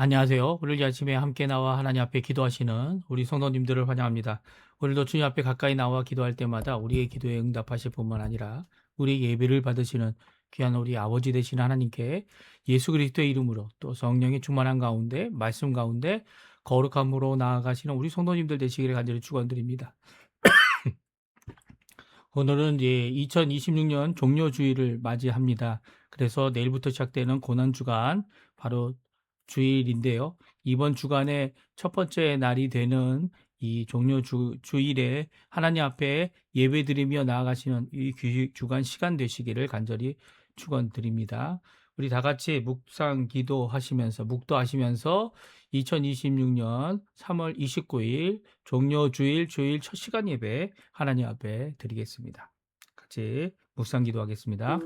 안녕하세요. 오늘 이 아침에 함께 나와 하나님 앞에 기도하시는 우리 성도님들을 환영합니다. 오늘도 주님 앞에 가까이 나와 기도할 때마다 우리의 기도에 응답하실 뿐만 아니라 우리 예배를 받으시는 귀한 우리 아버지 되시는 하나님께 예수 그리스도의 이름으로 또 성령의 충만한 가운데 말씀 가운데 거룩함으로 나아가시는 우리 성도님들 되시기를 간절히 축원드립니다. 오늘은 이제 2026년 종료주일을 맞이합니다. 그래서 내일부터 시작되는 고난주간, 바로 주일인데요. 이번 주간의 첫 번째 날이 되는 이 주일에 하나님 앞에 예배드리며 나아가시는 이 주간 시간 되시기를 간절히 축원드립니다. 우리 다 같이 묵도하시면서 2026년 3월 29일 종료주일 주일 첫 시간 예배 하나님 앞에 드리겠습니다. 같이 묵상 기도하겠습니다.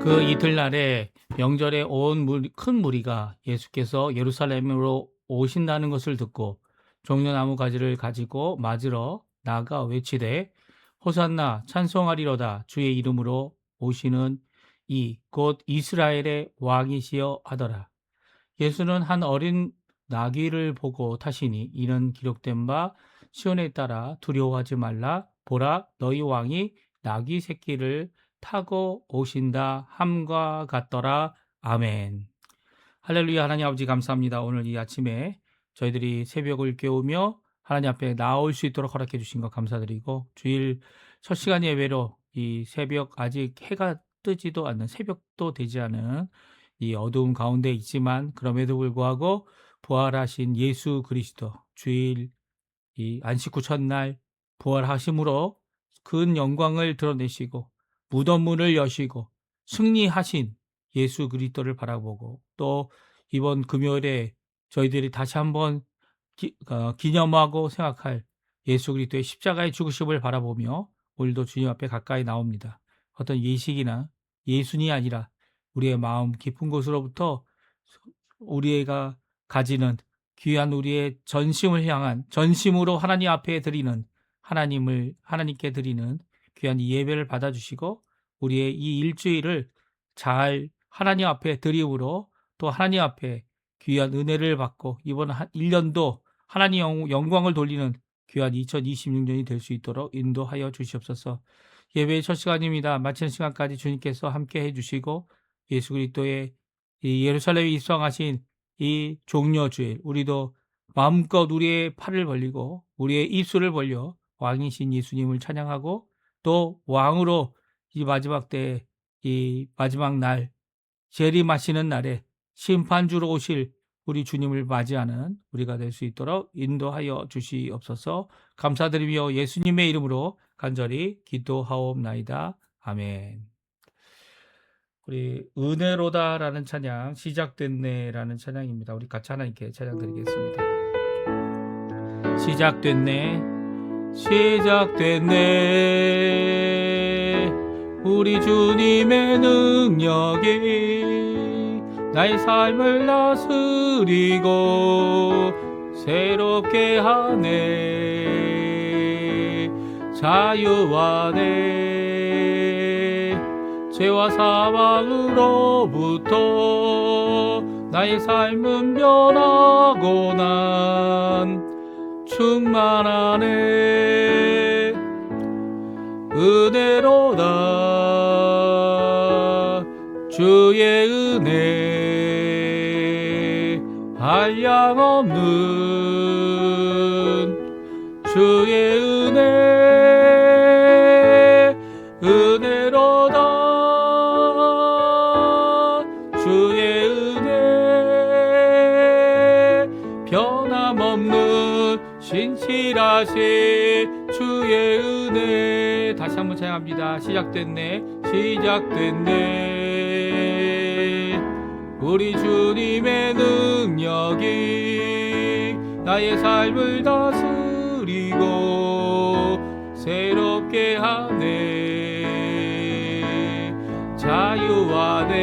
그 이틀날에 명절에 큰 무리가 예수께서 예루살렘으로 오신다는 것을 듣고 종려나무 가지를 가지고 맞으러 나가 외치되 호산나 찬송하리로다 주의 이름으로 오시는 이 곧 이스라엘의 왕이시여 하더라. 예수는 한 어린 나귀를 보고 타시니 이는 기록된 바 시온에 따라 두려워하지 말라 보라 너희 왕이 나귀 새끼를 타고 오신다 함과 같더라. 아멘. 할렐루야. 하나님 아버지 감사합니다. 오늘 이 아침에 저희들이 새벽을 깨우며 하나님 앞에 나올 수 있도록 허락해 주신 것 감사드리고 주일 첫 시간 예배로 이 새벽 아직 해가 뜨지도 않는 새벽도 되지 않은 이 어두움 가운데 있지만 그럼에도 불구하고 부활하신 예수 그리스도 주일 이 안식 후 첫날 부활하심으로 큰 영광을 드러내시고 무덤 문을 여시고 승리하신 예수 그리스도를 바라보고 또 이번 금요일에 저희들이 다시 한번 기념하고 생각할 예수 그리스도의 십자가의 죽으심을 바라보며 오늘도 주님 앞에 가까이 나옵니다. 어떤 예식이나 예순이 아니라 우리의 마음 깊은 곳으로부터 우리가 가지는 귀한 우리의 전심을 향한 전심으로 하나님 앞에 드리는 하나님께 드리는 귀한 이 예배를 받아주시고 우리의 이 일주일을 잘 하나님 앞에 드림으로 또 하나님 앞에 귀한 은혜를 받고 이번 1년도 하나님 영광을 돌리는 귀한 2026년이 될 수 있도록 인도하여 주시옵소서. 예배의 첫 시간입니다. 마치는 시간까지 주님께서 함께 해주시고 예수 그리스도의 이 예루살렘에 입성하신 이 종려주일 우리도 마음껏 우리의 팔을 벌리고 우리의 입술을 벌려 왕이신 예수님을 찬양하고 또 왕으로 이 마지막 때 이 마지막 날 재림하시는 날에 심판주로 오실 우리 주님을 맞이하는 우리가 될 수 있도록 인도하여 주시옵소서. 감사드리며 예수님의 이름으로 간절히 기도하옵나이다. 아멘. 우리 은혜로다라는 찬양 시작됐네라는 찬양입니다. 우리 같이 하나님께 찬양 드리겠습니다. 시작됐네 우리 주님의 능력이 나의 삶을 다스리고 새롭게 하네 자유하네 죄와 사망으로부터 나의 삶은 변하고 난 충만하네 은혜로다 주의 은혜 한량없는 주의 은혜로다 주의 은혜 변함없는 신실하신 주의 은혜 다시 한번 찬양합니다. 시작됐네 우리 주님의 능력이 나의 삶을 다스리고 새롭게 하네. 자유 안에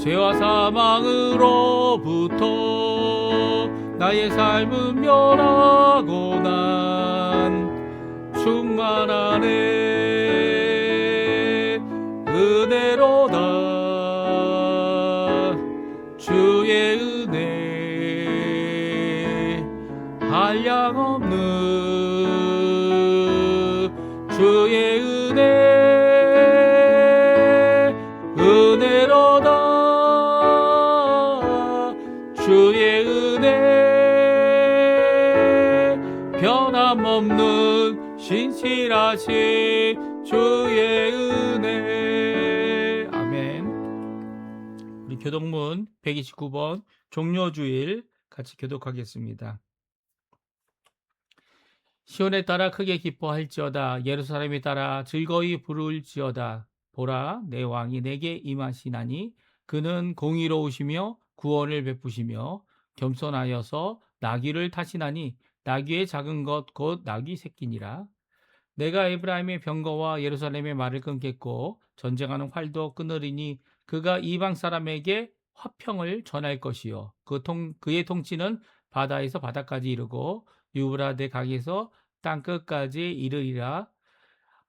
죄와 사망으로부터 나의 삶은 면하고 난 충만하네. 은혜로다 주의 은혜 한량없는 주의 은혜 은혜로다 주의 은혜 변함없는 신실하신 주의 은혜. 아멘. 우리 교독문 129번 종료주일 같이 교독하겠습니다. 시온에 따라 크게 기뻐할지어다. 예루살렘에 따라 즐거이 부를지어다. 보라, 내 왕이 내게 임하시나니 그는 공의로우시며 구원을 베푸시며 겸손하여서 나귀를 타시나니 나귀의 작은 것 곧 나귀 새끼니라. 내가 에브라임의 병거와 예루살렘의 말을 끊겠고 전쟁하는 활도 끊으리니 그가 이방 사람에게 화평을 전할 것이요 그의 통치는 바다에서 바다까지 이르고 유브라데 강에서 땅 끝까지 이르리라.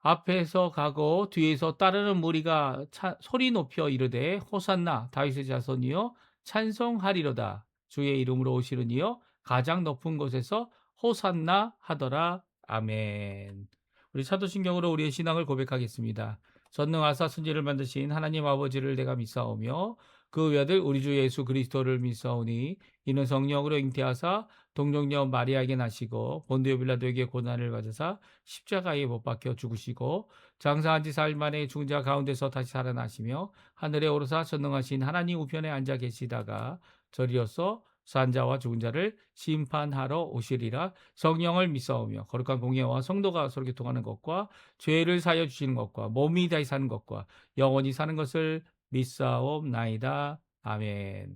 앞에서 가고 뒤에서 따르는 무리가 소리 높여 이르되 호산나 다윗의 자손이여 찬송하리로다. 주의 이름으로 오시는 이여 가장 높은 곳에서 호산나 하더라. 아멘. 우리 사도신경으로 우리의 신앙을 고백하겠습니다. 전능하사 천지를 만드신 하나님 아버지를 내가 믿사오며 그 외아들 우리 주 예수 그리스도를 믿사오니 이는 성령으로 잉태하사 동정녀 마리아에게 나시고 본디오 빌라도에게 고난을 받으사 십자가에 못 박혀 죽으시고 장사한 지 사흘 만에 죽은 자 가운데서 다시 살아나시며 하늘에 오르사 전능하신 하나님 우편에 앉아 계시다가 저리로서 산 자와 죽은 자를 심판하러 오시리라. 성령을 믿사오며 거룩한 공예와 성도가 서로 교통하는 것과 죄를 사여 주시는 것과 몸이 다시 사는 것과 영원히 사는 것을 믿사옵나이다. 아멘.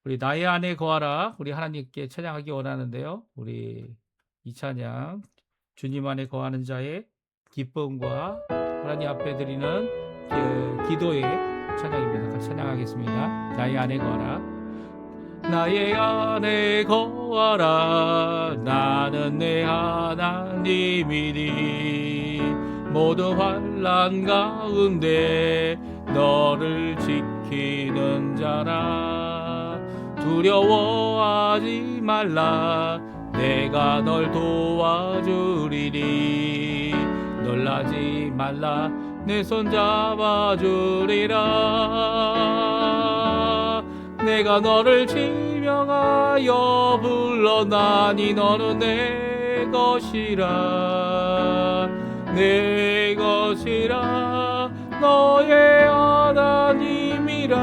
우리 나의 안에 거하라 우리 하나님께 찬양하기 원하는데요. 우리 이 찬양 주님 안에 거하는 자의 기쁨과 하나님 앞에 드리는 기도의 찬양입니다. 같이 찬양하겠습니다. 나의 안에 거하라. 나의 안에 거하라. 나는 내 하나님이니 모든 환난 가운데 너를 지키는 자라. 두려워하지 말라. 내가 널 도와주리니 놀라지 말라. 내 손 잡아주리라. 내가 너를 지명하여 불러나니 너는 내 것이라. 내 것이라. 너의 하나님이라.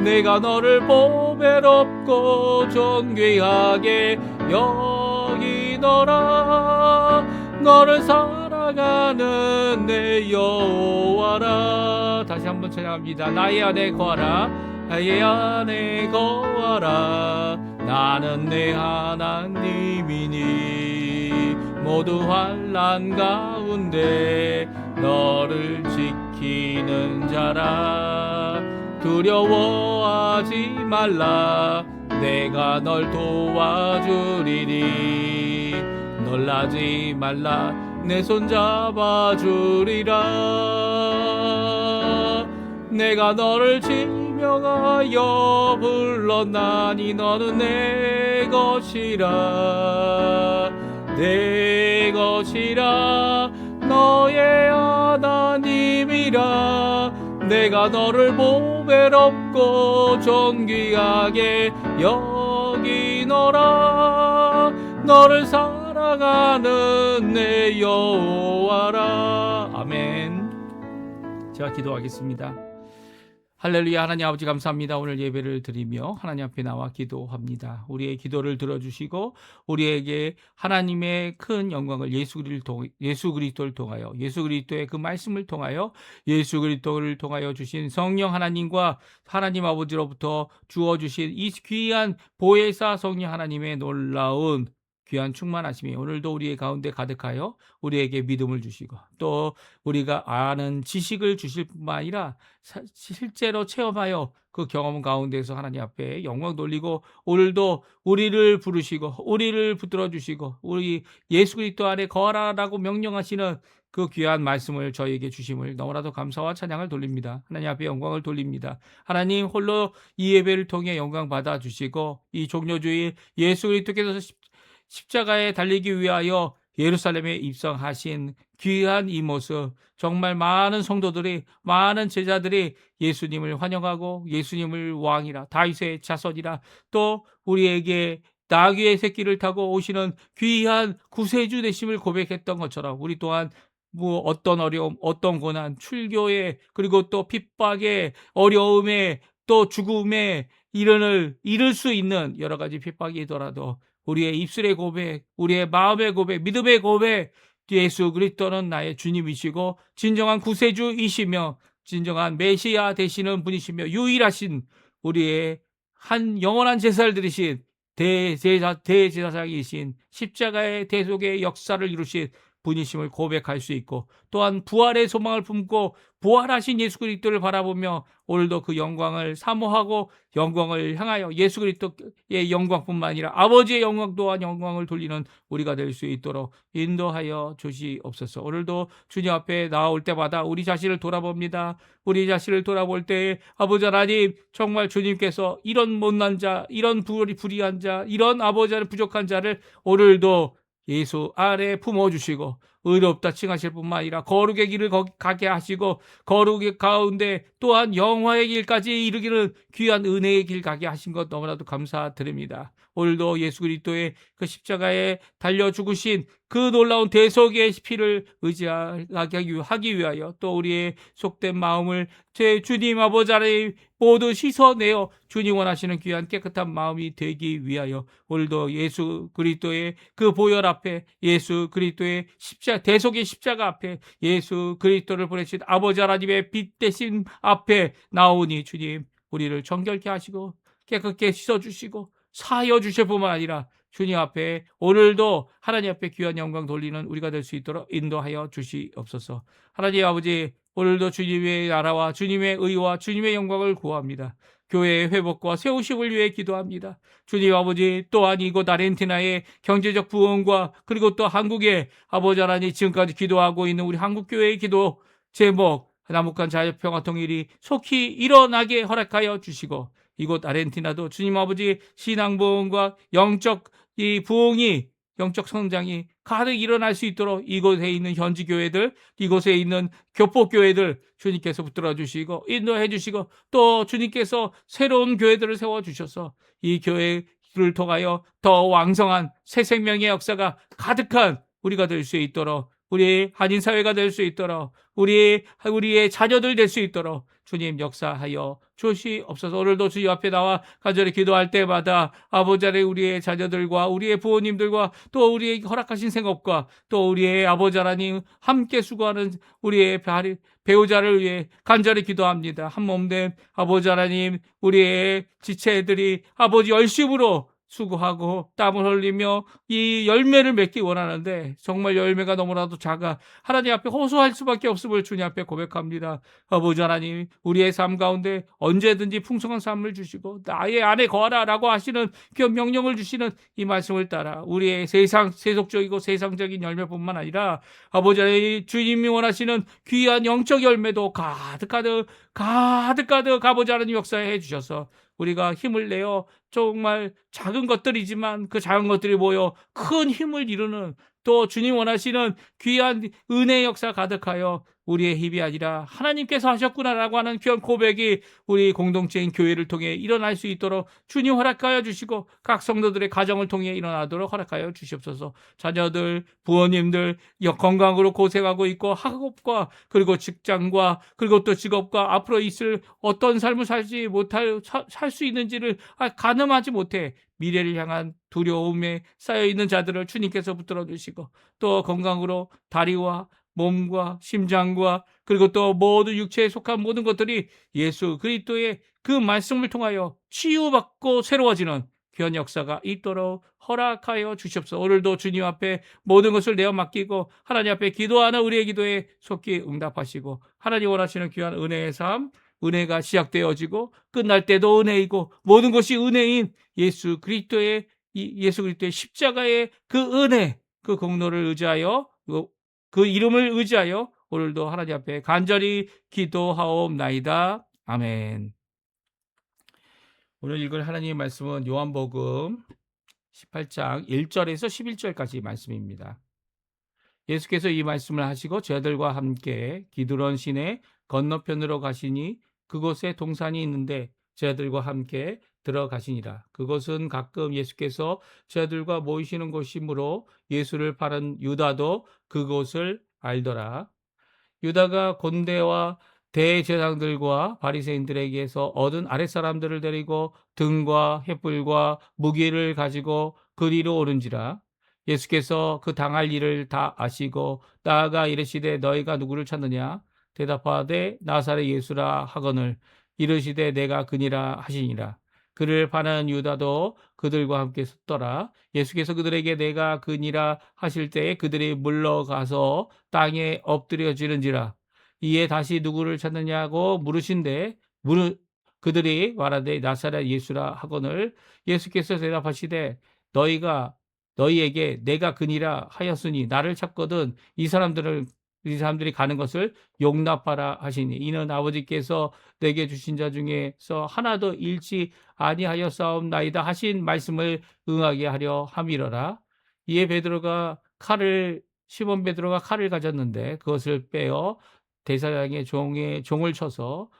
내가 너를 보배롭고 존귀하게 여기노라. 너를 사랑하는 내 여호와라. 다시 한번 찬양합니다. 나의 안에 거하라. 나의 안에 거하라. 나는 내 하나님이니 모두 환난 가운데 너를 지키는 자라. 두려워하지 말라. 내가 널 도와주리니 놀라지 말라. 내 손 잡아주리라. 내가 너를 지명하여 불렀나니 너는 내 것이라. 내 것이라. 너의 하나님이라. 내가 너를 보배롭고 존귀하게 여기노라. 너를 사랑하는 내 여호와라. 아멘. 제가 기도하겠습니다. 할렐루야. 하나님 아버지 감사합니다. 오늘 예배를 드리며 하나님 앞에 나와 기도합니다. 우리의 기도를 들어주시고 우리에게 하나님의 큰 영광을 예수 그리스도를 통하여 예수 그리스도의 그 말씀을 통하여 예수 그리스도를 통하여 주신 성령 하나님과 하나님 아버지로부터 주어주신 이 귀한 보혜사 성령 하나님의 놀라운 귀한 충만하심이 오늘도 우리의 가운데 가득하여 우리에게 믿음을 주시고 또 우리가 아는 지식을 주실 뿐만 아니라 실제로 체험하여 그 경험 가운데서 하나님 앞에 영광 돌리고 오늘도 우리를 부르시고 우리를 붙들어 주시고 우리 예수 그리스도 안에 거하라라고 명령하시는 그 귀한 말씀을 저희에게 주심을 너무나도 감사와 찬양을 돌립니다. 하나님 앞에 영광을 돌립니다. 하나님 홀로 이 예배를 통해 영광 받아 주시고 이 종료주일 예수 그리스도께서 십자가에 달리기 위하여 예루살렘에 입성하신 귀한 이 모습, 정말 많은 성도들이 많은 제자들이 예수님을 환영하고 예수님을 왕이라 다윗의 자손이라 또 우리에게 나귀의 새끼를 타고 오시는 귀한 구세주 되심을 고백했던 것처럼 우리 또한 뭐 어떤 어려움, 어떤 고난, 출교에 그리고 또 핍박에 어려움에 또 죽음에 이를 수 있는 여러 가지 핍박이더라도 우리의 입술의 고백, 우리의 마음의 고백, 믿음의 고백, 예수 그리스도는 나의 주님이시고 진정한 구세주이시며 진정한 메시아 되시는 분이시며 유일하신 우리의 한 영원한 제사를 드리신 대제사장이신 십자가의 대속의 역사를 이루신 분이심을 고백할 수 있고 또한 부활의 소망을 품고 부활하신 예수 그리스도를 바라보며 오늘도 그 영광을 사모하고 영광을 향하여 예수 그리스도의 영광뿐만 아니라 아버지의 영광 또한 영광을 돌리는 우리가 될 수 있도록 인도하여 주시옵소서. 오늘도 주님 앞에 나올 때마다 우리 자신을 돌아봅니다. 우리 자신을 돌아볼 때 아버지 하나님 정말 주님께서 이런 못난 자, 이런 불의한 자, 이런 아버지 하나님 부족한 자를 오늘도 예수 아래 품어주시고 의롭다 칭하실 뿐만 아니라 거룩의 길을 가게 하시고 거룩의 가운데 또한 영화의 길까지 이르기는 귀한 은혜의 길 가게 하신 것 너무나도 감사드립니다. 오늘도 예수 그리스도의 그 십자가에 달려 죽으신 그 놀라운 대속의 피를 의지하게 하기 위하여 또 우리의 속된 마음을 제 주님 아버지 아래 모두 씻어내어 주님 원하시는 귀한 깨끗한 마음이 되기 위하여 오늘도 예수 그리스도의 그 보혈 앞에 예수 그리스도의 대속의 십자가 앞에 예수 그리스도를 보내신 아버지 하나님의 빛 대신 앞에 나오니 주님 우리를 정결케 하시고 깨끗게 씻어주시고 사하여 주실 뿐만 아니라 주님 앞에 오늘도 하나님 앞에 귀한 영광 돌리는 우리가 될 수 있도록 인도하여 주시옵소서. 하나님 아버지 오늘도 주님의 나라와 주님의 의와 주님의 영광을 구합니다. 교회의 회복과 세우심을 위해 기도합니다. 주님 아버지 또한 이곳 아르헨티나의 경제적 부흥과 그리고 또 한국의 아버지 하나님 지금까지 기도하고 있는 우리 한국교회의 기도 제목 남북한 자유평화 통일이 속히 일어나게 허락하여 주시고 이곳 아르헨티나도 주님 아버지 신앙 부흥과 영적 이 부흥이 영적 성장이 가득 일어날 수 있도록 이곳에 있는 현지 교회들, 이곳에 있는 교포 교회들 주님께서 붙들어 주시고 인도해 주시고 또 주님께서 새로운 교회들을 세워 주셔서 이 교회를 통하여 더 왕성한 새 생명의 역사가 가득한 우리가 될 수 있도록 우리 한인 사회가 될 수 있도록 우리의 자녀들 될 수 있도록 주님 역사하여 주시옵소서. 오늘도 주님 앞에 나와 간절히 기도할 때마다 아버지 하나님 우리의 자녀들과 우리의 부모님들과 또 우리의 허락하신 생업과 또 우리의 아버지 하나님 함께 수고하는 우리의 배우자를 위해 간절히 기도합니다. 한 몸된 아버지 하나님 우리의 지체들이 아버지 열심으로 수고하고 땀을 흘리며 이 열매를 맺기 원하는데 정말 열매가 너무나도 작아 하나님 앞에 호소할 수밖에 없음을 주님 앞에 고백합니다. 아버지 하나님 우리의 삶 가운데 언제든지 풍성한 삶을 주시고 나의 안에 거하라 라고 하시는 그 명령을 주시는 이 말씀을 따라 우리의 세속적이고 세상적인 열매뿐만 아니라 아버지 하나님 주님이 원하시는 귀한 영적 열매도 가득 아버지 하나님 역사해 주셔서 우리가 힘을 내어 정말 작은 것들이지만 그 작은 것들이 모여 큰 힘을 이루는 또 주님 원하시는 귀한 은혜의 역사 가득하여 우리의 힘이 아니라 하나님께서 하셨구나라고 하는 귀한 고백이 우리 공동체인 교회를 통해 일어날 수 있도록 주님 허락하여 주시고 각 성도들의 가정을 통해 일어나도록 허락하여 주시옵소서. 자녀들, 부모님들 건강으로 고생하고 있고 학업과 그리고 직장과 그리고 또 직업과 앞으로 있을 어떤 삶을 살지 못할 살 수 있는지를 가늠하지 못해 미래를 향한 두려움에 쌓여 있는 자들을 주님께서 붙들어 주시고 또 건강으로 다리와 몸과 심장과 그리고 또 모든 육체에 속한 모든 것들이 예수 그리스도의 그 말씀을 통하여 치유받고 새로워지는 귀한 역사가 있도록 허락하여 주시옵소서. 오늘도 주님 앞에 모든 것을 내어 맡기고 하나님 앞에 기도하는 우리의 기도에 속히 응답하시고 하나님 원하시는 귀한 은혜의 삶, 은혜가 시작되어지고 끝날 때도 은혜이고 모든 것이 은혜인 예수 그리스도의 십자가의 그 은혜, 그 공로를 의지하여 그 이름을 의지하여 오늘도 하나님 앞에 간절히 기도하옵나이다. 아멘. 오늘 읽을 하나님의 말씀은 요한복음 18장 1절에서 11절까지 말씀입니다. 예수께서 이 말씀을 하시고 저들과 함께 기드론 시내 건너편으로 가시니 그곳에 동산이 있는데 저들과 함께 들어가시니라. 그곳은 가끔 예수께서 저들과 모이시는 곳이므로 예수를 파는 유다도 그곳을 알더라. 유다가 곤대와 대제사장들과 바리새인들에게서 얻은 아랫사람들을 데리고 등과 횃불과 무기를 가지고 그리로 오른지라. 예수께서 그 당할 일을 다 아시고 나아가 이르시되 너희가 누구를 찾느냐 대답하되 나사렛 예수라 하거늘 이르시되 내가 그니라 하시니라. 그를 파는 유다도 그들과 함께 섰더라. 예수께서 그들에게 내가 그니라 하실 때에 그들이 물러가서 땅에 엎드려지는지라. 이에 다시 누구를 찾느냐고 물으신데 그들이 말하되 나사렛 예수라 하거늘 예수께서 대답하시되 너희에게 내가 그니라 하였으니 나를 찾거든 이 사람들이 가는 것을 용납하라 하시니 이는 아버지께서 내게 주신 자 중에서 하나도 잃지 아니하였사옵나이다 하신 말씀을 응하게 하려 함이러라. 이에 시몬 베드로가 칼을 가졌는데 그것을 빼어 대사장의 종을 쳐서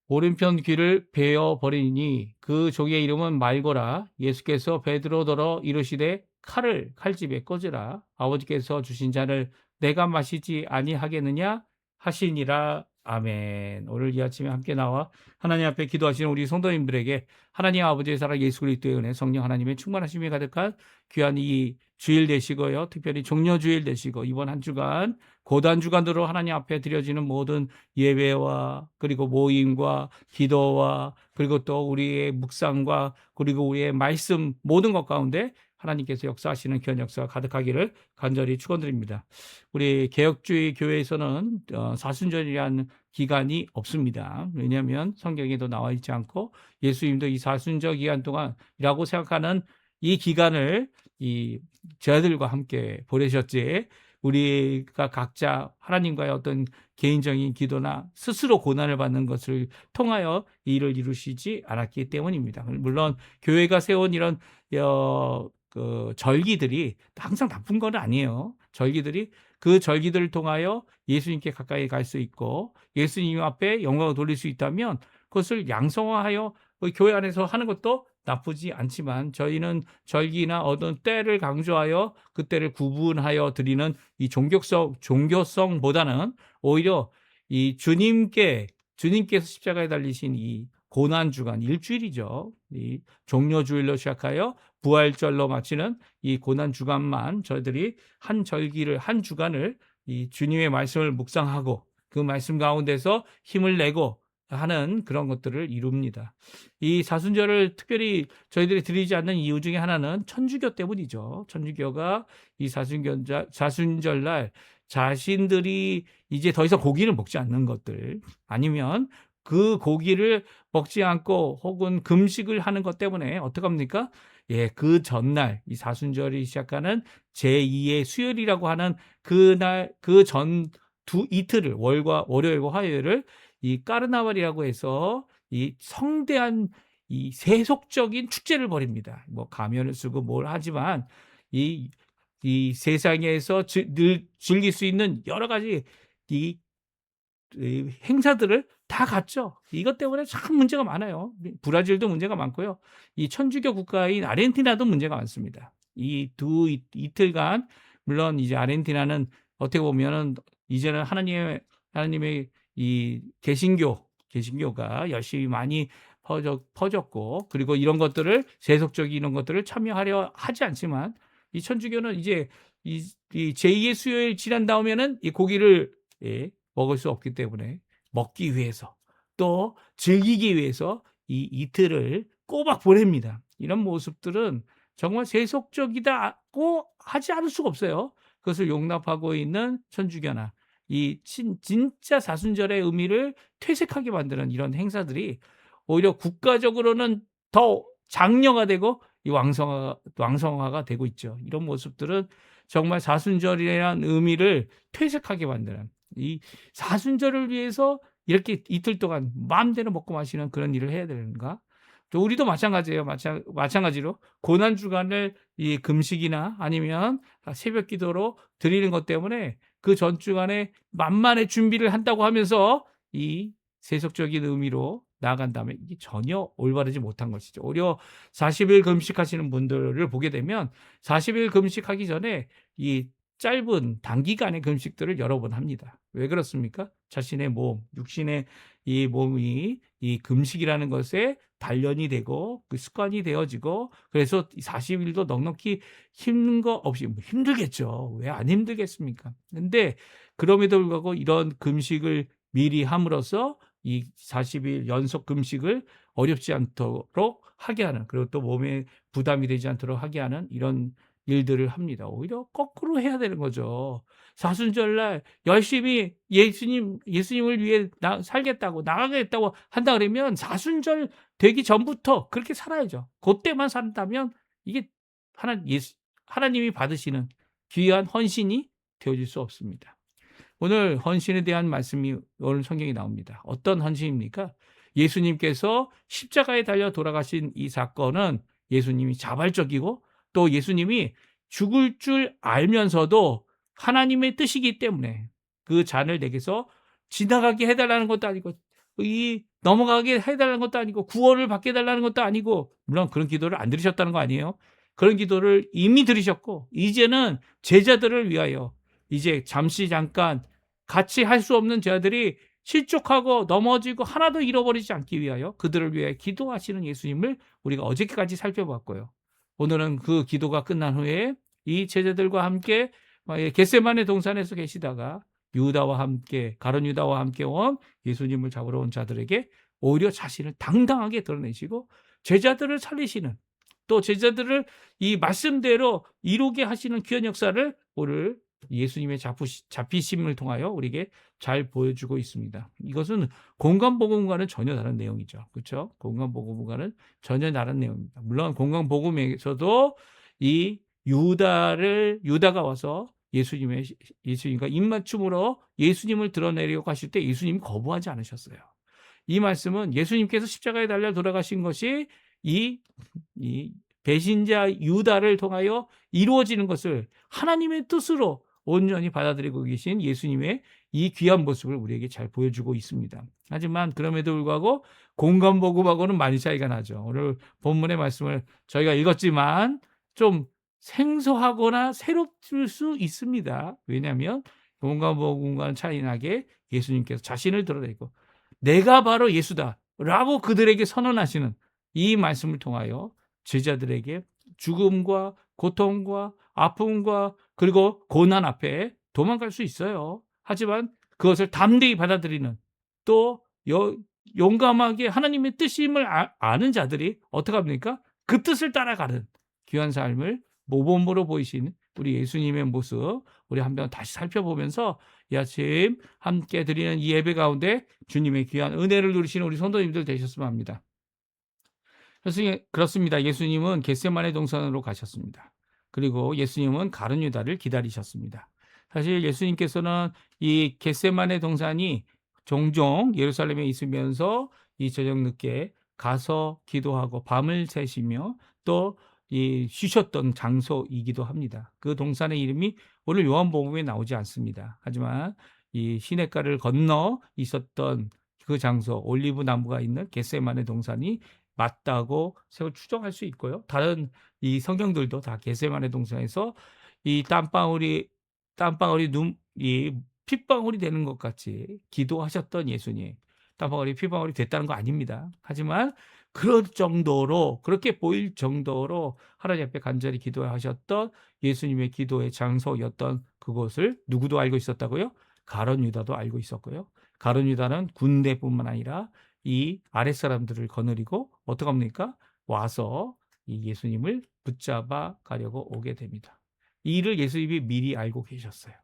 오른편 귀를 베어 버리니 그 종의 이름은 말고라. 예수께서 베드로더러 이르시되 칼집에 꽂으라. 아버지께서 주신 잔을 내가 마시지 아니하겠느냐 하시니라. 아멘. 오늘 이 아침에 함께 나와 하나님 앞에 기도하시는 우리 성도님들에게 하나님 아버지의 사랑 예수 그리스도의 은혜 성령 하나님의 충만하심이 가득한 귀한 이 주일 되시고요. 특별히 종려주일 되시고 이번 한 주간 고단 주간으로 하나님 앞에 드려지는 모든 예배와 그리고 모임과 기도와 그리고 또 우리의 묵상과 그리고 우리의 말씀 모든 것 가운데 하나님께서 역사하시는 귀한 역사가 가득하기를 간절히 축원드립니다. 우리 개혁주의 교회에서는 사순절이라는 기간이 없습니다. 왜냐하면 성경에도 나와 있지 않고 예수님도 이 사순절 기간 동안이라고 생각하는 이 기간을 이 저들과 함께 보내셨지 우리가 각자 하나님과의 어떤 개인적인 기도나 스스로 고난을 받는 것을 통하여 이 일을 이루시지 않았기 때문입니다. 물론 교회가 세운 이런 절기들이 항상 나쁜 건 아니에요. 그 절기들을 통하여 예수님께 가까이 갈 수 있고 예수님 앞에 영광을 돌릴 수 있다면 그것을 양성화하여 교회 안에서 하는 것도 나쁘지 않지만 저희는 절기나 어떤 때를 강조하여 그 때를 구분하여 드리는 이 종교성보다는 오히려 이 주님께서 십자가에 달리신 이 고난주간 일주일이죠. 이 종려주일로 시작하여 부활절로 마치는 이 고난주간만 저희들이 한 주간을 이 주님의 말씀을 묵상하고 그 말씀 가운데서 힘을 내고 하는 그런 것들을 이룹니다. 이 사순절을 특별히 저희들이 드리지 않는 이유 중에 하나는 천주교 때문이죠. 천주교가 이 사순절날 자신들이 이제 더 이상 고기를 먹지 않는 것들 아니면 그 고기를 먹지 않고 혹은 금식을 하는 것 때문에 어떡합니까? 그 전날 이 사순절이 시작하는 제2의 수요일이라고 하는 그날 그 전 이틀을 월요일과 화요일을 이 까르나발이라고 해서 이 성대한 이 세속적인 축제를 벌입니다. 뭐 가면을 쓰고 뭘 하지만 이 세상에서 늘 즐길 수 있는 여러 가지 이 행사들을 다 갔죠. 이것 때문에 참 문제가 많아요. 브라질도 문제가 많고요. 이 천주교 국가인 아르헨티나도 문제가 많습니다. 이 이틀간 물론 이제 아르헨티나는 어떻게 보면은 이제는 하나님의 이 개신교가 열심히 많이 퍼졌고 그리고 이런 것들을 세속적인 이런 것들을 참여하려 하지 않지만 이 천주교는 이제 이 제2의 수요일 지난 다음에는 이 고기를 먹을 수 없기 때문에 먹기 위해서 또 즐기기 위해서 이 이틀을 꼬박 보냅니다. 이런 모습들은 정말 세속적이다고 하지 않을 수가 없어요. 그것을 용납하고 있는 천주교나 이 진짜 사순절의 의미를 퇴색하게 만드는 이런 행사들이 오히려 국가적으로는 더 장려가 되고 이 왕성화가 되고 있죠. 이런 모습들은 정말 사순절이라는 의미를 퇴색하게 만드는 이 사순절을 위해서 이렇게 이틀 동안 마음대로 먹고 마시는 그런 일을 해야 되는가? 또 우리도 마찬가지예요. 마찬가지로 고난 주간을 이 금식이나 아니면 새벽 기도로 드리는 것 때문에 그 전 주간에 만만의 준비를 한다고 하면서 이 세속적인 의미로 나아간다면 이게 전혀 올바르지 못한 것이죠. 오히려 40일 금식하시는 분들을 보게 되면 40일 금식하기 전에 이 짧은 단기간의 금식들을 여러 번 합니다. 왜 그렇습니까? 자신의 육신의 이 몸이 이 금식이라는 것에 단련이 되고 그 습관이 되어지고 그래서 40일도 넉넉히 힘든 거 없이 힘들겠죠. 왜 안 힘들겠습니까? 근데 그럼에도 불구하고 이런 금식을 미리 함으로써 이 40일 연속 금식을 어렵지 않도록 하게 하는 그리고 또 몸에 부담이 되지 않도록 하게 하는 이런 일들을 합니다. 오히려 거꾸로 해야 되는 거죠. 사순절날 열심히 예수님을 위해 살겠다고 나가겠다고 한다 그러면 사순절 되기 전부터 그렇게 살아야죠. 그때만 산다면 이게 하나님이 받으시는 귀한 헌신이 되어질 수 없습니다. 오늘 헌신에 대한 말씀이 오늘 성경에 나옵니다. 어떤 헌신입니까? 예수님께서 십자가에 달려 돌아가신 이 사건은 예수님이 자발적이고 또 예수님이 죽을 줄 알면서도 하나님의 뜻이기 때문에 그 잔을 내게서 지나가게 해달라는 것도 아니고 넘어가게 해달라는 것도 아니고 구원을 받게 해달라는 것도 아니고 물론 그런 기도를 안 들으셨다는 거 아니에요. 그런 기도를 이미 들으셨고 이제는 제자들을 위하여 이제 잠깐 같이 할 수 없는 제자들이 실족하고 넘어지고 하나도 잃어버리지 않기 위하여 그들을 위해 기도하시는 예수님을 우리가 어저께까지 살펴봤고요. 오늘은 그 기도가 끝난 후에 이 제자들과 함께 겟세마네 동산에서 계시다가 가룟 유다와 함께 온 예수님을 잡으러 온 자들에게 오히려 자신을 당당하게 드러내시고 제자들을 살리시는 또 제자들을 이 말씀대로 이루게 하시는 귀한 역사를 오늘 예수님의 잡히심을 통하여 우리에게 잘 보여주고 있습니다. 이것은 공간복음과는 전혀 다른 내용이죠. 그렇죠? 공간복음과는 전혀 다른 내용입니다. 물론 공간복음에서도 이 유다가 와서 예수님과 입맞춤으로 예수님을 드러내려고 하실 때 예수님이 거부하지 않으셨어요. 이 말씀은 예수님께서 십자가에 달려 돌아가신 것이 이 배신자 유다를 통하여 이루어지는 것을 하나님의 뜻으로 온전히 받아들이고 계신 예수님의 이 귀한 모습을 우리에게 잘 보여주고 있습니다. 하지만 그럼에도 불구하고 공간복음하고는 많이 차이가 나죠. 오늘 본문의 말씀을 저희가 읽었지만 좀 생소하거나 새롭을 수 있습니다. 왜냐하면 공간복음과는 차이 나게 예수님께서 자신을 드러내고 내가 바로 예수다라고 그들에게 선언하시는 이 말씀을 통하여 제자들에게 죽음과 고통과 아픔과 그리고 고난 앞에 도망갈 수 있어요. 하지만 그것을 담대히 받아들이는 또 용감하게 하나님의 뜻임을 아는 자들이 어떻게 합니까? 그 뜻을 따라가는 귀한 삶을 모범으로 보이신 우리 예수님의 모습 우리 한번 다시 살펴보면서 이 아침 함께 드리는 이 예배 가운데 주님의 귀한 은혜를 누리시는 우리 성도님들 되셨으면 합니다. 그렇습니다. 예수님은 겟세마네 동산으로 가셨습니다. 그리고 예수님은 가룟 유다를 기다리셨습니다. 사실 예수님께서는 이 겟세마네 동산이 종종 예루살렘에 있으면서 이 저녁 늦게 가서 기도하고 밤을 새시며 또 쉬셨던 장소이기도 합니다. 그 동산의 이름이 오늘 요한복음에 나오지 않습니다. 하지만 이 시냇가를 건너 있었던 그 장소, 올리브 나무가 있는 겟세마네 동산이 맞다고 추정할 수 있고요. 다른 이 성경들도 다 겟세마네 동산에서 이 땀방울이 이 핏방울이 되는 것 같이 기도하셨던 예수님. 땀방울이 핏방울이 됐다는 거 아닙니다. 하지만 그럴 정도로, 그렇게 보일 정도로 하나님 앞에 간절히 기도하셨던 예수님의 기도의 장소였던 그곳을 누구도 알고 있었다고요? 가룟 유다도 알고 있었고요. 가룟 유다는 군대뿐만 아니라 이 아랫사람들을 거느리고 어떻게 합니까? 와서 이 예수님을 붙잡아 가려고 오게 됩니다. 이 일을 예수님이 미리 알고 계셨어요.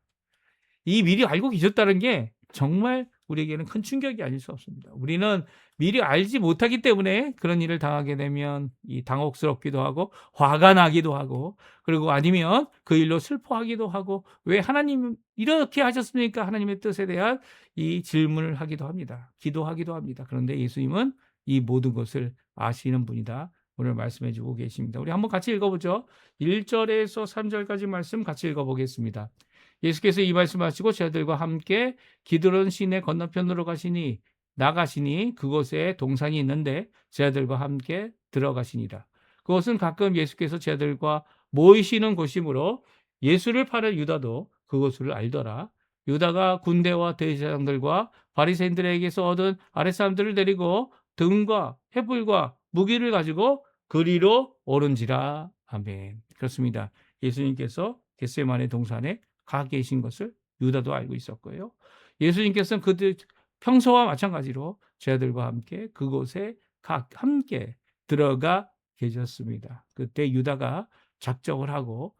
이 미리 알고 계셨다는 게 정말 우리에게는 큰 충격이 아닐 수 없습니다. 우리는 미리 알지 못하기 때문에 그런 일을 당하게 되면 이 당혹스럽기도 하고 화가 나기도 하고, 그리고 아니면 그 일로 슬퍼하기도 하고, 왜 하나님 이렇게 하셨습니까? 하나님의 뜻에 대한 이 질문을 하기도 합니다. 기도하기도 합니다. 그런데 예수님은 이 모든 것을 아시는 분이다. 오늘 말씀해 주고 계십니다. 우리 한번 같이 읽어보죠. 1절에서 3절까지 말씀 같이 읽어보겠습니다. 예수께서 이 말씀하시고 제자들과 함께 기드론 시내 건너편으로 나가시니 그곳에 동산이 있는데 제자들과 함께 들어가시니라. 그것은 가끔 예수께서 제자들과 모이시는 곳이므로 예수를 파는 유다도 그곳을 알더라. 유다가 군대와 대제사장들과 바리새인들에게서 얻은 아랫사람들을 데리고 등과 횃불과 무기를 가지고 그리로 오른지라. 아멘. 그렇습니다. 예수님께서 겟세마네 동산에 가 계신 것을 유다도 알고 있었고요. 예수님께서는 그들 평소와 마찬가지로 제자들과 함께 그곳에 함께 들어가 계셨습니다. 그때 유다가 작정을 하고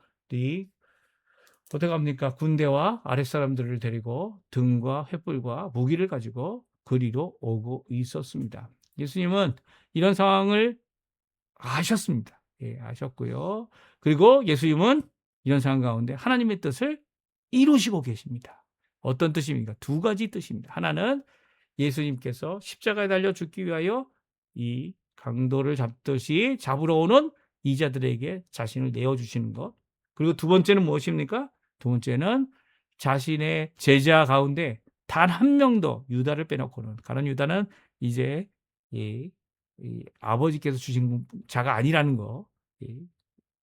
어떻게 합니까? 군대와 아랫사람들을 데리고 등과 횃불과 무기를 가지고 그리로 오고 있었습니다. 예수님은 이런 상황을 아셨습니다. 예, 아셨고요. 그리고 예수님은 이런 상황 가운데 하나님의 뜻을 이루시고 계십니다. 어떤 뜻입니까? 두 가지 뜻입니다. 하나는 예수님께서 십자가에 달려 죽기 위하여 이 강도를 잡듯이 잡으러 오는 이자들에게 자신을 내어주시는 것. 그리고 두 번째는 무엇입니까? 두 번째는 자신의 제자 가운데 단 한 명도 유다를 빼놓고는, 가룟 유다는 이제 이 아버지께서 주신 자가 아니라는 거,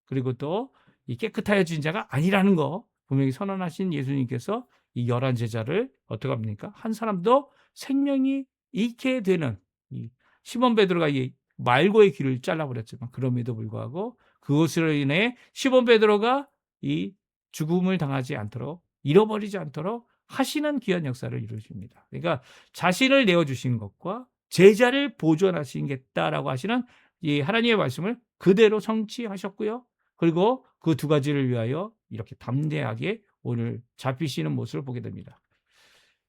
그리고 또 이 깨끗하여 진 자가 아니라는 거 분명히 선언하신 예수님께서 이 11 제자를 어떻게 합니까? 한 사람도 생명이 잃게 되는, 이 시몬 베드로가 이 말고의 귀를 잘라버렸지만 그럼에도 불구하고 그것으로 인해 시몬 베드로가 이 죽음을 당하지 않도록, 잃어버리지 않도록 하시는 귀한 역사를 이루십니다. 그러니까 자신을 내어주신 것과 제자를 보존하시겠다라고 하시는 이 하나님의 말씀을 그대로 성취하셨고요. 그리고 그 두 가지를 위하여 이렇게 담대하게 오늘 잡히시는 모습을 보게 됩니다.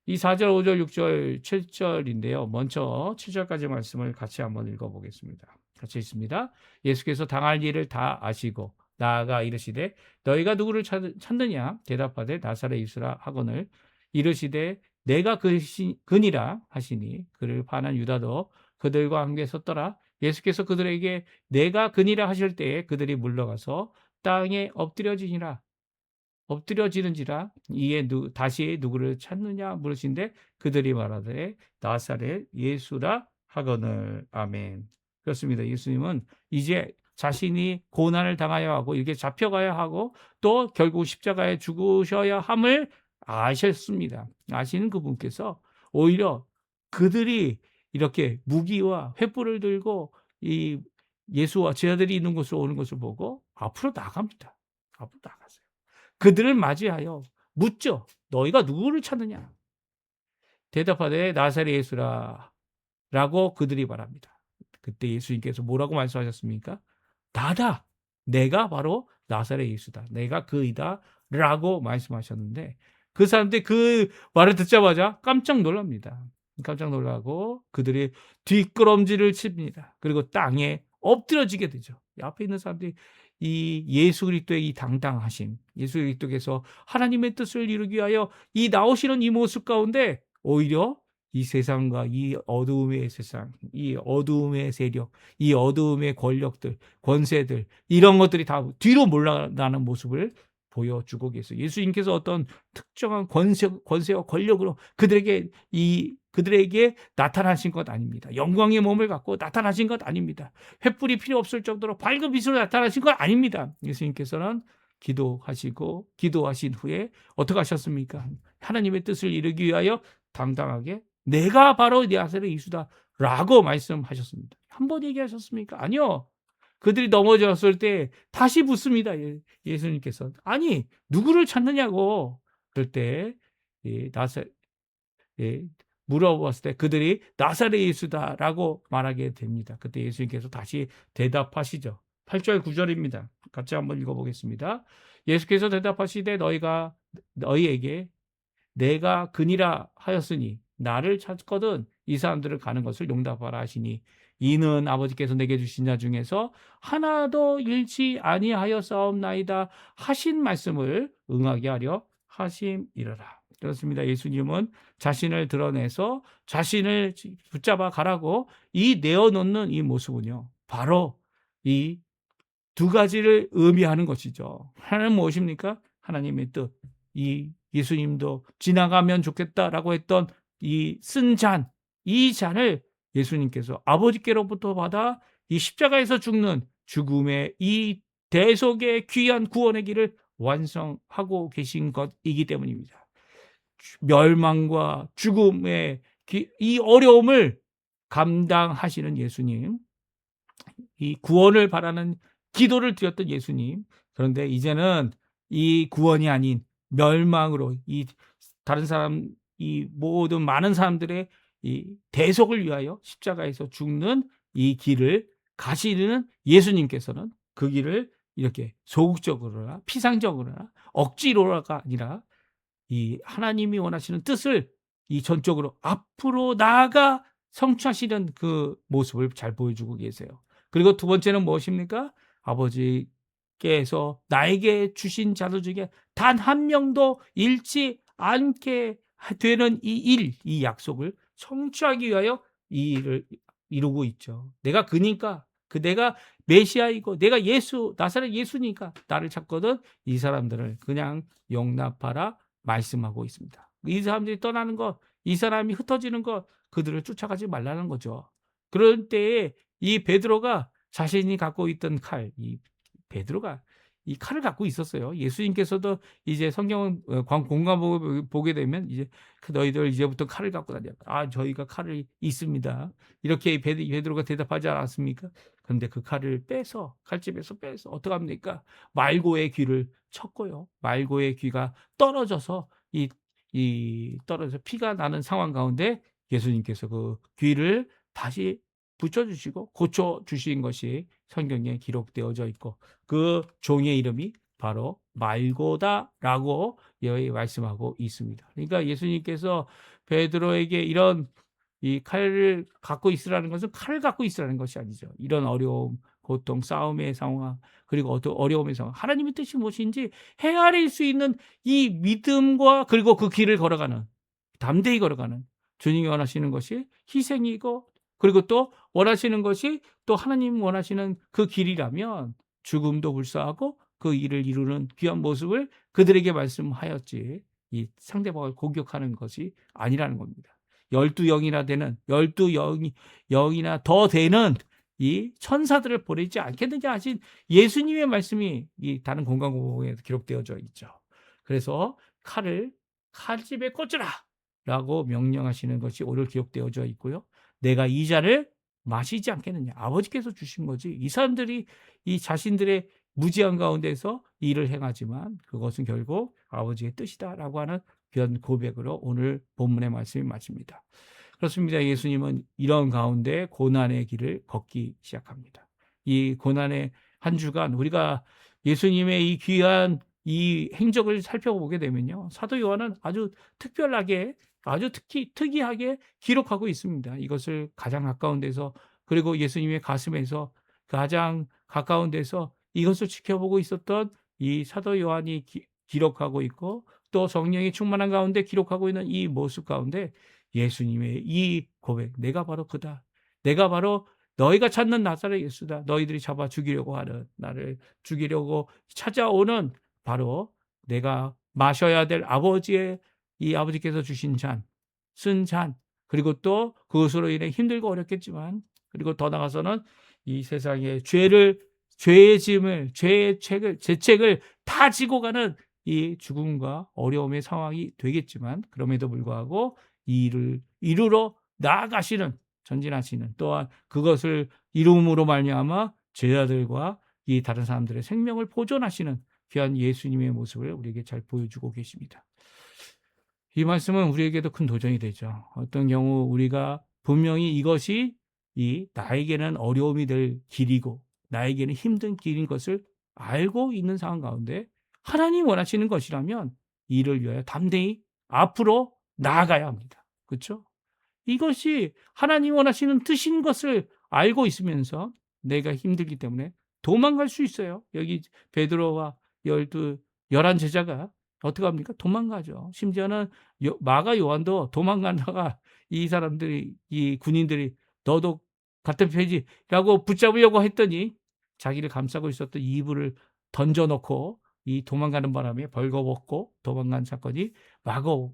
이 4절, 5절, 6절, 7절인데요. 먼저 7절까지 말씀을 같이 한번 읽어보겠습니다. 같이 있습니다. 예수께서 당할 일을 다 아시고 나아가 이르시되 너희가 누구를 찾느냐 대답하되 나사렛 예수라 하거늘 이르시되 내가 그니라 하시니 그를 파는 유다도 그들과 함께 섰더라. 예수께서 그들에게 내가 그니라 하실 때에 그들이 물러가서 땅에 엎드려지는지라. 이에 다시 누구를 찾느냐 물으신데 그들이 말하되 나사렛 예수라 하거늘. 아멘. 그렇습니다. 예수님은 이제 자신이 고난을 당하여 하고 이렇게 잡혀가야 하고 또 결국 십자가에 죽으셔야 함을 아셨습니다. 아시는 그분께서 오히려 그들이 이렇게 무기와 횃불을 들고 이 예수와 제자들이 있는 곳으로 오는 것을 보고 앞으로 나갑니다. 앞으로 나가세요. 그들을 맞이하여 묻죠. 너희가 누구를 찾느냐? 대답하되 나사렛 예수라 라고 그들이 말합니다. 그때 예수님께서 뭐라고 말씀하셨습니까? 나다. 내가 바로 나사렛 예수다. 내가 그이다. 라고 말씀하셨는데 그 사람들이 그 말을 듣자마자 깜짝 놀랍니다. 깜짝 놀라고 그들이 뒷걸음질을 칩니다. 그리고 땅에 엎드려지게 되죠. 앞에 있는 사람들이 이 예수 그리스도의 이 당당하심, 예수 그리스도께서 하나님의 뜻을 이루기 위하여 이 나오시는 이 모습 가운데 오히려 이 세상과 이 어두움의 세상, 이 어두움의 세력, 이 어두움의 권력들, 권세들 이런 것들이 다 뒤로 몰려나는 모습을 보여주고 계세요. 예수님께서 어떤 특정한 권세와 권력으로 그들에게 나타나신 것 아닙니다. 영광의 몸을 갖고 나타나신 것 아닙니다. 횃불이 필요 없을 정도로 밝은 빛으로 나타나신 것 아닙니다. 예수님께서는 기도하신 후에 어떻게 하셨습니까? 하나님의 뜻을 이루기 위하여 당당하게 내가 바로 나사렛 예수다라고 말씀하셨습니다. 한 번 얘기하셨습니까? 아니요. 그들이 넘어졌을 때 다시 묻습니다. 예수님께서. 아니, 누구를 찾느냐고. 그럴 때 예, 물어봤을 때 그들이 나사렛 예수다라고 말하게 됩니다. 그때 예수님께서 다시 대답하시죠. 8절 9절입니다. 같이 한번 읽어보겠습니다. 예수께서 대답하시되 너희에게 내가 그니라 하였으니 나를 찾거든 이 사람들을 가는 것을 용납하라 하시니 이는 아버지께서 내게 주신 자 중에서 하나도 잃지 아니하였사옵나이다 하신 말씀을 응하게 하려 하심이러라. 그렇습니다. 예수님은 자신을 드러내서 자신을 붙잡아 가라고 이 내어놓는 이 모습은요, 바로 이 두 가지를 의미하는 것이죠. 하나는 무엇입니까? 하나님의 뜻. 이 예수님도 지나가면 좋겠다라고 했던 이 쓴 잔, 이 잔을 예수님께서 아버지께로부터 받아 이 십자가에서 죽는 죽음의 이 대속의 귀한 구원의 길을 완성하고 계신 것이기 때문입니다. 멸망과 죽음의 이 어려움을 감당하시는 예수님, 이 구원을 바라는 기도를 드렸던 예수님. 그런데 이제는 이 구원이 아닌 멸망으로 이 다른 사람, 이 모든 많은 사람들의 이 대속을 위하여 십자가에서 죽는 이 길을 가시는 예수님께서는 그 길을 이렇게 소극적으로나 피상적으로나 억지로가 아니라 이 하나님이 원하시는 뜻을 이 전적으로 앞으로 나아가 성취하시는 그 모습을 잘 보여주고 계세요. 그리고 두 번째는 무엇입니까? 아버지께서 나에게 주신 자들 중에 단 한 명도 잃지 않게 되는 이 약속을 성취하기 위하여 이 일을 이루고 있죠. 내가 그니까, 내가 메시아이고, 내가 나사렛 예수니까 나를 찾거든 이 사람들을 그냥 용납하라 말씀하고 있습니다. 이 사람들이 떠나는 것, 이 사람이 흩어지는 것, 그들을 쫓아가지 말라는 거죠. 그럴 때에 이 베드로가 자신이 갖고 있던 베드로가 이 칼을 갖고 있었어요. 예수님께서도 이제 성경 공간 보게 되면 이제 너희들 이제부터 칼을 갖고 다녀. 저희가 칼이 있습니다. 이렇게 베드로가 대답하지 않았습니까? 그런데 그 칼집에서 빼서 어떻게 합니까? 말고의 귀를 쳤고요. 말고의 귀가 떨어져서 떨어져서 피가 나는 상황 가운데 예수님께서 그 귀를 다시 붙여주시고 고쳐주신 것이 성경에 기록되어져 있고 그 종의 이름이 바로 말고다라고 여기 말씀하고 있습니다. 그러니까 예수님께서 베드로에게 이런 이 칼을 갖고 있으라는 것은 칼을 갖고 있으라는 것이 아니죠. 이런 어려움, 고통, 싸움의 상황, 그리고 어떤 어려움의 상황, 하나님의 뜻이 무엇인지 헤아릴 수 있는 이 믿음과 그리고 그 길을 걸어가는, 담대히 걸어가는 주님이 원하시는 것이 희생이고 그리고 또 원하시는 것이 또 하나님 원하시는 그 길이라면 죽음도 불사하고 그 일을 이루는 귀한 모습을 그들에게 말씀하였지 이 상대방을 공격하는 것이 아니라는 겁니다. 12영이나 더 되는 이 천사들을 보내지 않겠느냐 하신 예수님의 말씀이 이 다른 공간공보에 기록되어져 있죠. 그래서 칼집에 꽂으라 라고 명령하시는 것이 오늘 기록되어져 있고요. 내가 이 잔을 마시지 않겠느냐. 아버지께서 주신 거지. 이 사람들이 이 자신들의 무지한 가운데서 일을 행하지만 그것은 결국 아버지의 뜻이다라고 하는 그런 고백으로 오늘 본문의 말씀이 마칩니다. 그렇습니다. 예수님은 이런 가운데 고난의 길을 걷기 시작합니다. 이 고난의 한 주간 우리가 예수님의 이 귀한 이 행적을 살펴보게 되면요. 사도 요한은 아주 특별하게 아주 특이하게 기록하고 있습니다. 이것을 가장 가까운 데서 그리고 예수님의 가슴에서 가장 가까운 데서 이것을 지켜보고 있었던 이 사도 요한이 기록하고 있고 또 성령이 충만한 가운데 기록하고 있는 이 모습 가운데 예수님의 이 고백, 내가 바로 그다. 내가 바로 너희가 찾는 나사렛 예수다. 너희들이 잡아 죽이려고 하는 나를 죽이려고 찾아오는 바로 내가 마셔야 될 아버지의 이 아버지께서 주신 잔, 쓴 잔, 그리고 또 그것으로 인해 힘들고 어렵겠지만, 그리고 더 나아가서는 이 세상의 죄의 짐을, 죄의 책을, 죄책을 다 지고 가는 이 죽음과 어려움의 상황이 되겠지만, 그럼에도 불구하고 이 일을 이루러 나아가시는, 전진하시는, 또한 그것을 이루음으로 말미암아 제자들과 이 다른 사람들의 생명을 보존하시는 귀한 예수님의 모습을 우리에게 잘 보여주고 계십니다. 이 말씀은 우리에게도 큰 도전이 되죠. 어떤 경우 우리가 분명히 이것이 나에게는 어려움이 될 길이고 나에게는 힘든 길인 것을 알고 있는 상황 가운데 하나님 원하시는 것이라면 이를 위하여 담대히 앞으로 나아가야 합니다. 그렇죠? 이것이 하나님 원하시는 뜻인 것을 알고 있으면서 내가 힘들기 때문에 도망갈 수 있어요. 여기 베드로와 11 제자가 어떻게 합니까? 도망가죠. 심지어는 마가 요한도 도망가다가 이 사람들이, 이 군인들이 너도 같은 페이지라고 붙잡으려고 했더니 자기를 감싸고 있었던 이불을 던져놓고 이 도망가는 바람에 벌거벗고 도망간 사건이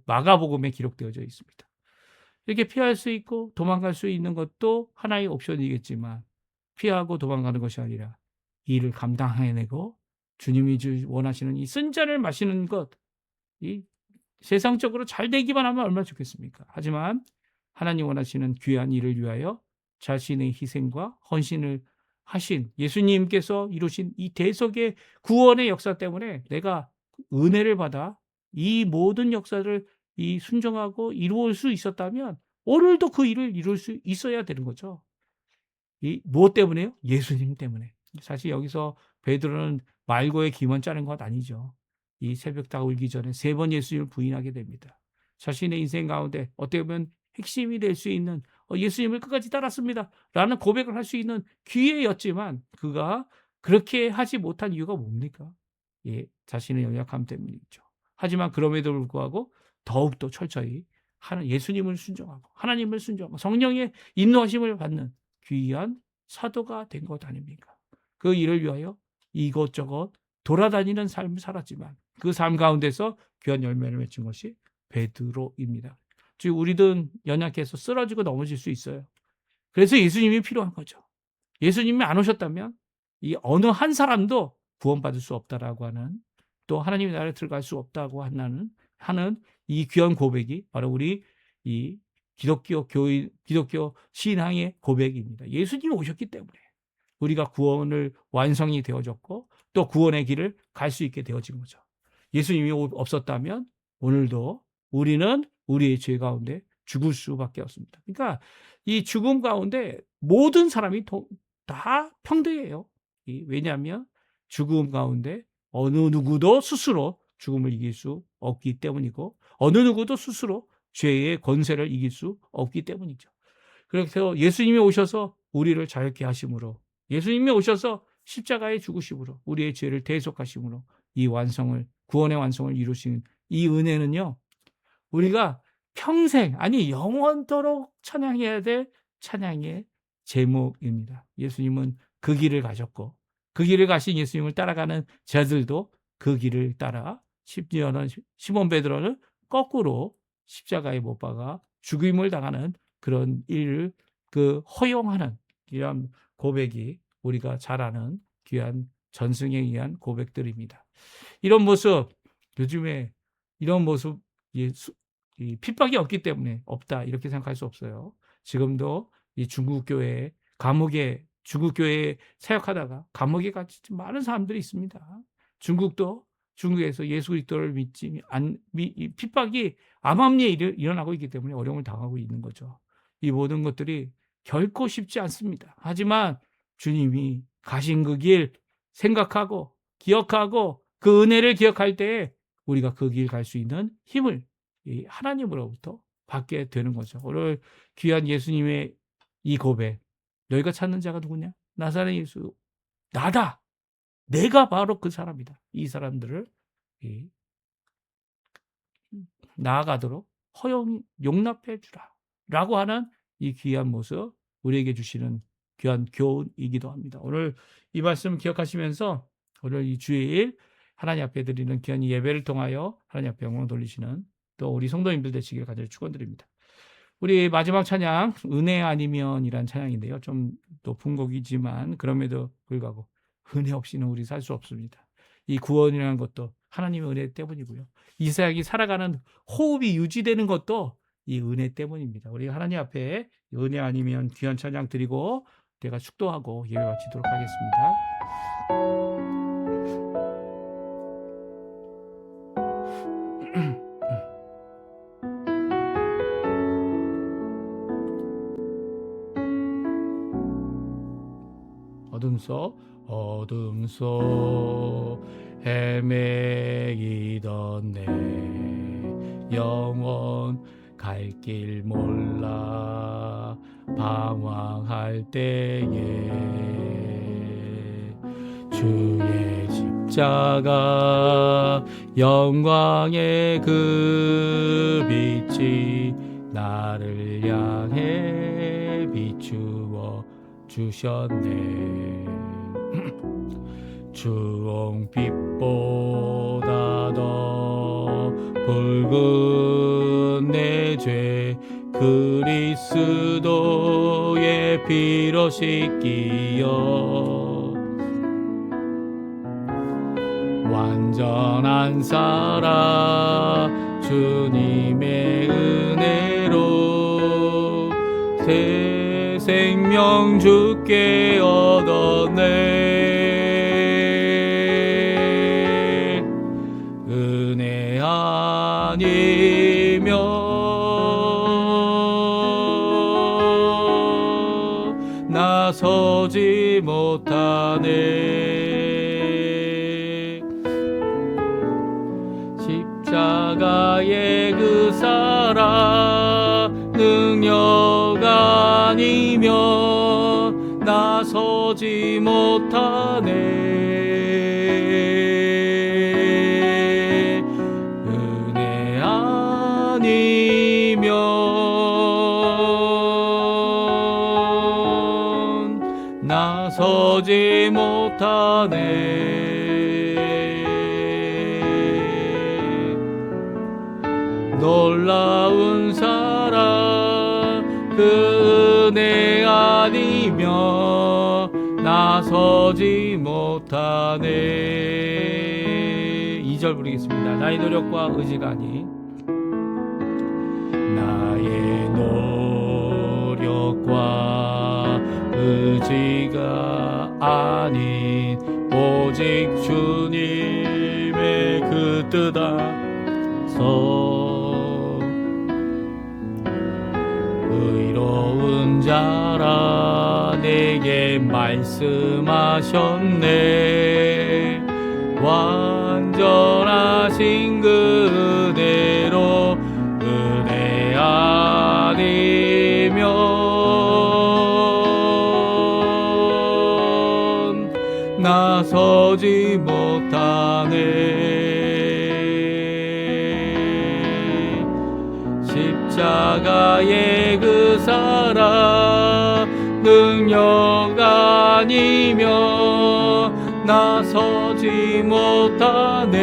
마가복음에 기록되어져 있습니다. 이렇게 피할 수 있고 도망갈 수 있는 것도 하나의 옵션이겠지만 피하고 도망가는 것이 아니라 이 일을 감당해내고 주님이 원하시는 이 쓴 잔을 마시는 것, 이 세상적으로 잘 되기만 하면 얼마나 좋겠습니까? 하지만 하나님 원하시는 귀한 일을 위하여 자신의 희생과 헌신을 하신 예수님께서 이루신 이 대속의 구원의 역사 때문에 내가 은혜를 받아 이 모든 역사를 순종하고 이루을 수 있었다면 오늘도 그 일을 이룰 수 있어야 되는 거죠. 무엇 때문에요? 예수님 때문에. 사실 여기서 베드로는 말고의 기만 짜는 것 아니죠. 이 새벽 다울기 전에 3번 예수님을 부인하게 됩니다. 자신의 인생 가운데 어떻게 보면 핵심이 될 수 있는 예수님을 끝까지 따랐습니다 라는 고백을 할 수 있는 기회였지만 그가 그렇게 하지 못한 이유가 뭡니까? 자신의 연약함 때문이죠. 하지만 그럼에도 불구하고 더욱더 철저히 예수님을 순종하고 하나님을 순종하고 성령의 인도하심을 받는 귀한 사도가 된 것 아닙니까? 그 일을 위하여 이것저것 돌아다니는 삶을 살았지만 그 삶 가운데서 귀한 열매를 맺은 것이 베드로입니다. 즉 우리든 연약해서 쓰러지고 넘어질 수 있어요. 그래서 예수님이 필요한 거죠. 예수님이 안 오셨다면 이 어느 한 사람도 구원받을 수 없다라고 하는, 또 하나님의 나라에 들어갈 수 없다고 하는 이 귀한 고백이 바로 우리 이 기독교 신앙의 고백입니다. 예수님이 오셨기 때문에 우리가 구원을 완성이 되어졌고 또 구원의 길을 갈 수 있게 되어진 거죠. 예수님이 없었다면 오늘도 우리는 우리의 죄 가운데 죽을 수밖에 없습니다. 그러니까 이 죽음 가운데 모든 사람이 다 평등해요. 왜냐하면 죽음 가운데 어느 누구도 스스로 죽음을 이길 수 없기 때문이고 어느 누구도 스스로 죄의 권세를 이길 수 없기 때문이죠. 그래서 예수님이 오셔서 우리를 자유케 하심으로, 예수님이 오셔서 십자가에 죽으심으로, 우리의 죄를 대속하심으로 이 구원의 완성을 이루신 이 은혜는요, 우리가 평생, 아니 영원토록 찬양해야 될 찬양의 제목입니다. 예수님은 그 길을 가셨고 그 길을 가신 예수님을 따라가는 자들도 그 길을 따라 시몬 베드로는 거꾸로 십자가에 못 박아 죽임을 당하는 그런 일을 허용하는 이런 고백이 우리가 잘 아는 귀한 전승에 의한 고백들입니다. 이런 모습, 요즘에 이런 모습, 핍박이 없기 때문에 없다 이렇게 생각할 수 없어요. 지금도 이 중국교회에 사역하다가 감옥에 갇힌 많은 사람들이 있습니다. 중국에서 예수 그리스도를 핍박이 암암리에 일어나고 있기 때문에 어려움을 당하고 있는 거죠. 이 모든 것들이 결코 쉽지 않습니다. 하지만 주님이 가신 그 길 생각하고 기억하고 그 은혜를 기억할 때에 우리가 그 길 갈 수 있는 힘을 하나님으로부터 받게 되는 거죠. 오늘 귀한 예수님의 이 고백, 너희가 찾는 자가 누구냐? 나사렛 예수, 나다. 내가 바로 그 사람이다. 이 사람들을 나아가도록 용납해 주라 라고 하는 이 귀한 모습, 우리에게 주시는 귀한 교훈이기도 합니다. 오늘 이 말씀 기억하시면서 오늘 이 주일 하나님 앞에 드리는 귀한 이 예배를 통하여 하나님 앞에 영광 돌리시는 또 우리 성도님들 되시길 간절히 축원드립니다. 우리 마지막 찬양 은혜 아니면이란 찬양인데요. 좀 높은 곡이지만 그럼에도 불구하고 은혜 없이는 우리 살 수 없습니다. 이 구원이라는 것도 하나님의 은혜 때문이고요. 이삭이 살아가는 호흡이 유지되는 것도 이 은혜 때문입니다. 우리 하나님 앞에 은혜 아니면 귀한 찬양 드리고 내가 축도하고 예배 마치도록 하겠습니다. 어둠 속 헤매이던 내 영혼 갈 길 몰라 방황할 때에 주의 십자가 영광의 그 빛이 나를 향해 비추어 주셨네. 주홍빛보다 더 붉은 내 죄 그리스도의 피로 씻기어 완전한 사랑 주님의 은혜로 새 생명 주께 얻었네. 은혜 아니면 나서지 못하네. 십자가의 그 사랑 능력 아니면 나서지 못하네. 은혜 아니면 나서지 못하네. 놀라운 사랑 그 은혜 아니면 나서지 못하네. 2절 부르겠습니다. 나의 노력과 의지가 아닌 나의 노력과 의지가 아닌 오직 주님의 그 뜻 안에서 의로운 자라 내게 말씀하셨네. 완전하신 그 은혜로 은혜 아니면 나서지 못하네. 십자가의 그 사랑 능력 아니면 나서지 못하네.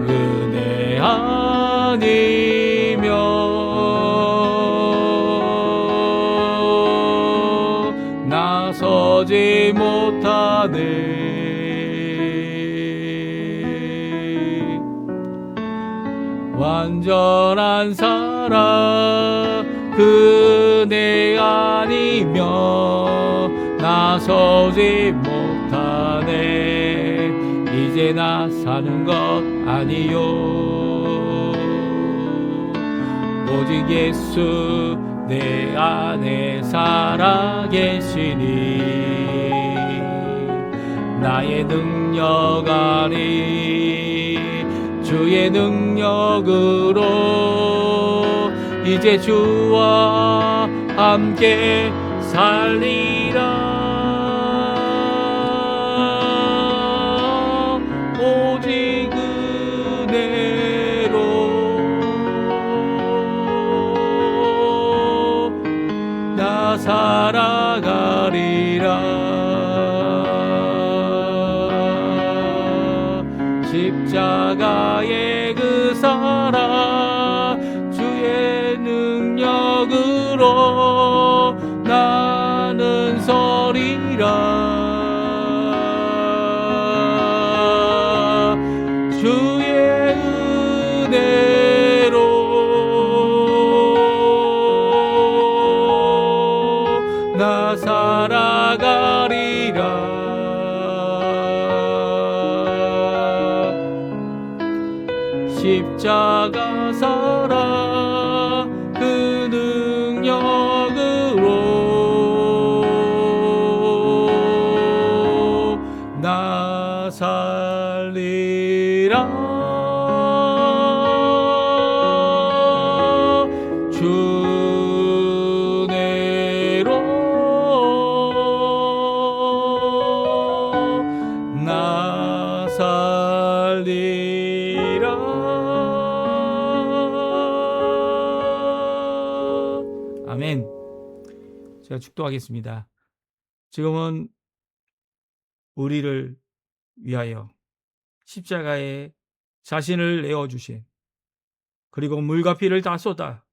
은혜 아니면 나서지 못하네. 완전한 사랑 그 은혜 아니면 나서지 못하네. 이제 나 사는 것 아니요 오직 예수 내 안에 살아계시니 나의 능력 아니 주의 능력으로 이제 주와 함께 살리라. 오직 은혜로 나 살아가리라. 나 살아가리라. 십자가 살아 그 능력으로 나 살리라. 주 은혜로 나 살리라. 아멘. 제가 축도하겠습니다. 지금은 우리를 위하여 십자가에 자신을 내어주신, 그리고 물과 피를 다 쏟아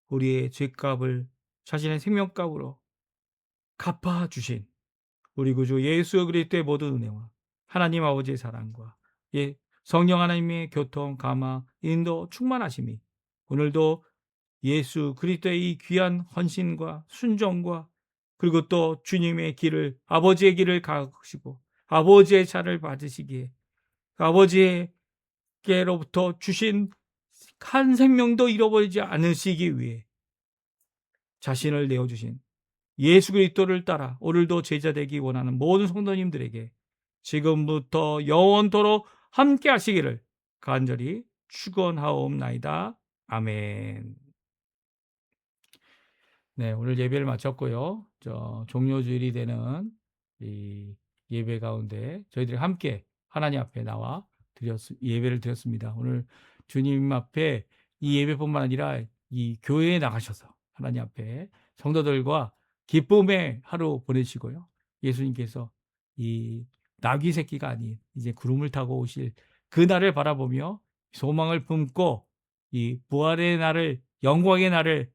우리의 죄값을 자신의 생명값으로 갚아주신 우리 구주 예수 그리스도의 모든 은혜와 하나님 아버지의 사랑과 성령 하나님의 교통, 감화, 인도, 충만하심이 오늘도 예수 그리스도의 이 귀한 헌신과 순종과 그리고 또 주님의 길을, 아버지의 길을 가시고 아버지의 차를 받으시기에 아버지께로부터 주신 한 생명도 잃어버리지 않으시기 위해 자신을 내어주신 예수 그리스도를 따라 오늘도 제자되기 원하는 모든 성도님들에게 지금부터 영원토록 함께 하시기를 간절히 축원하옵나이다. 아멘. 네, 오늘 예배를 마쳤고요. 종료주일이 되는 이 예배 가운데 저희들이 함께 하나님 앞에 나와 예배를 드렸습니다. 오늘 주님 앞에 이 예배뿐만 아니라 이 교회에 나가셔서 하나님 앞에 성도들과 기쁨의 하루 보내시고요. 예수님께서 이 나귀 새끼가 아닌 이제 구름을 타고 오실 그 날을 바라보며 소망을 품고 이 부활의 날을, 영광의 날을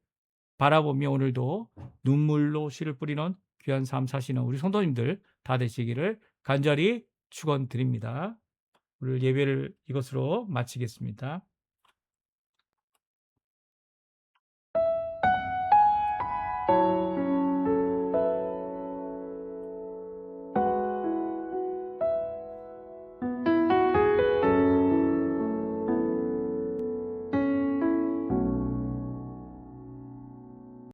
바라보며 오늘도 눈물로 씨를 뿌리는 귀한 삶 사시는 우리 성도님들 다 되시기를 간절히 축원드립니다. 오늘 예배를 이것으로 마치겠습니다.